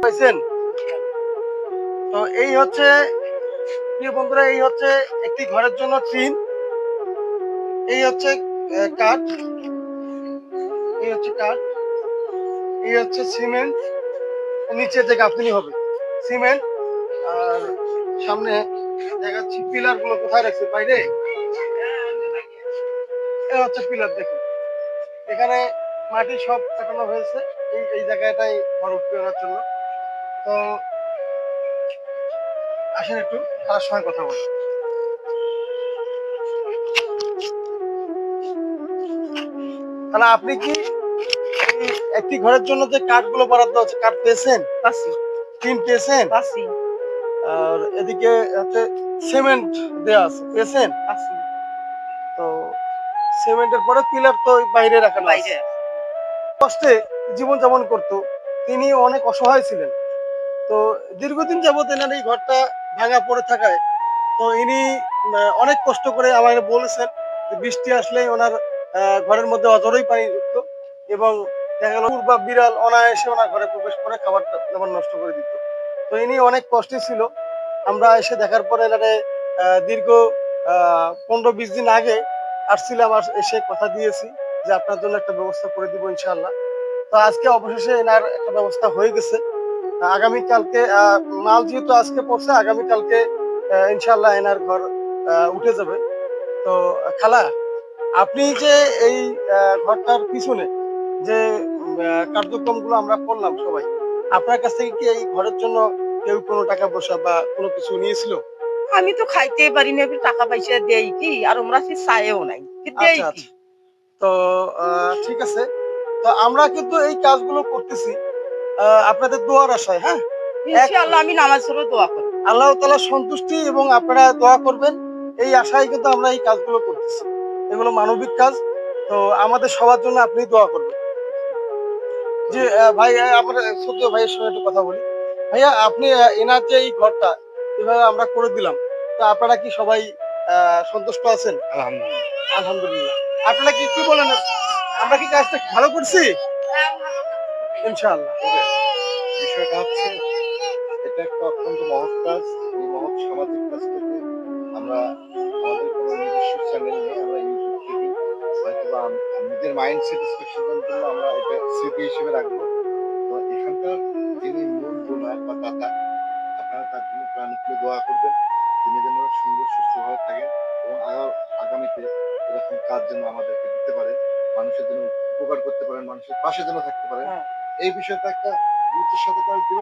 পাইছেন? তো এই হচ্ছে প্রিয় বন্ধুরা, এই হচ্ছে একটি ঘরের জন্য টিন, এই হচ্ছে কাঠ, এই হচ্ছে কাঠ, এই হচ্ছে সিমেন্ট, নিচে যে গাঁথনি হবে সিমেন্ট। আর সামনে দেখাচ্ছি পিলার গুলো কোথায় রাখছে বাইরে। এই হচ্ছে পিলার, দেখুন এখানে মাটি সব কাটানো হয়েছে এই এই জায়গাটাই ঘর উঠবে ওনার জন্য। তো আসেন একটু তার সময় কথা বলি। তাহলে আপনি কি এই একটি ঘরের জন্য যে কাঠগুলো বরাদ্দ আছে কাঠ পেয়েছেন? পাচ্ছি। টিন পেয়েছেন? পাচ্ছি। আর এদিকে হচ্ছে সিমেন্ট দেয়া আছে, পেয়েছেন? পাচ্ছি। তো সিমেন্টের পরে পিলার তো বাইরে রাখানো আছে। বাইরে। কষ্টে জীবনযাপন করতো, তিনি অনেক অসহায় ছিলেন। তো দীর্ঘদিন যাবত এনার এই ঘরটা ভাঙা পড়ে থাকায় তো ইনি অনেক কষ্ট করে আমাকে বলেছেন যে বৃষ্টি আসলেই ওনার ঘরের মধ্যে অজরই পানি ঢুকতো এবং দেখা গেল কুকুর বা বিড়াল অনায়াসে ওনার ঘরে প্রবেশ করে খাবার দাবার নষ্ট করে দিত। তো ইনি অনেক কষ্টে ছিল। আমরা এসে দেখার পরে এনারে দীর্ঘ 15-20 দিন আগে আসছিলাম, আর এসে কথা দিয়েছি যে আপনার জন্য একটা ব্যবস্থা করে দিব ইনশাআল্লাহ। তো আজকে অবশেষে এনার একটা ব্যবস্থা হয়ে গেছে। আগামীকালকে মাল যেহেতু আজকে পড়ছে, আগামীকালকে ইনশাআল্লাহ এনার ঘর উঠে যাবে। তো খালা, আপনি যে এই ঘরটার পিছনে যে কার্যক্রমগুলো আমরা করলাম সবাই, আপনার কাছ থেকে কি এই ঘরের জন্য কেউ কোনো টাকা পয়সা বা কোনো কিছু নিয়েছিল? আমি তো খাইতে পারি না, টাকা পয়সা দেই কি? আর আমরা সে চাইও নাই। দেই আচ্ছা কি? আচ্ছা, তো ঠিক আছে। তো আমরা কিন্তু এই কাজগুলো করতেছি আপনাদের দোয়ার আশায়, হ্যাঁ। এক ইনশাআল্লাহ আমি নামাজ পড়ে দোয়া করি। আল্লাহ তাআলার সন্তুষ্টি এবং আপনারা দোয়া করবেন, এই আশায় কিন্তু আমরা এই কাজগুলো করতেছি। এগুলো মানবিক কাজ। তো আমাদের সবার জন্য আপনি দোয়া করবেন। জি ভাই, আমার ছোট ভাইয়ের সঙ্গে একটু কথা বলি। ভাইয়া, আপনি এনার যে এই ঘরটা এভাবে আমরা করে দিলাম, তো আপনারা কি সবাই সন্তুষ্ট আছেন? আলহামদুলিল্লাহ। আলহামদুলিল্লাহ। আপনারা কি কি বলেন? আমরা কি কাজটা ভালো করছি? ইনশাআল্লাহ। তবে বিষয়টা হচ্ছে, এটা একটা অত্যন্ত মহৎ কাজ। এই মহৎ সামাজিক কাজটাকে আমরা আমাদের কোনো নিজস্ব চ্যানেল নেই, আমরা ইউটিউব থেকে হয়তোবা নিজের মাইন্ড স্যাটিসফ্যাকশনের জন্য আমরা এটা স্মৃতি হিসেবে রাখবো। তো এখানকার যিনি মূল ডোনার বা দাতা, আপনারা তার জন্য প্রাণ খুলে দোয়া করবেন। তিনি যেন সুন্দর সুস্থভাবে থাকেন এবং আগামীতে এরকম কাজ যেন আমাদেরকে দিতে পারেন, মানুষের জন্য উপকার করতে পারেন, মানুষের পাশে যেন থাকতে পারেন। হ্যাঁ। এই বিষয়টা একটা গুরুত্বের সাথে কাজ দিবেন।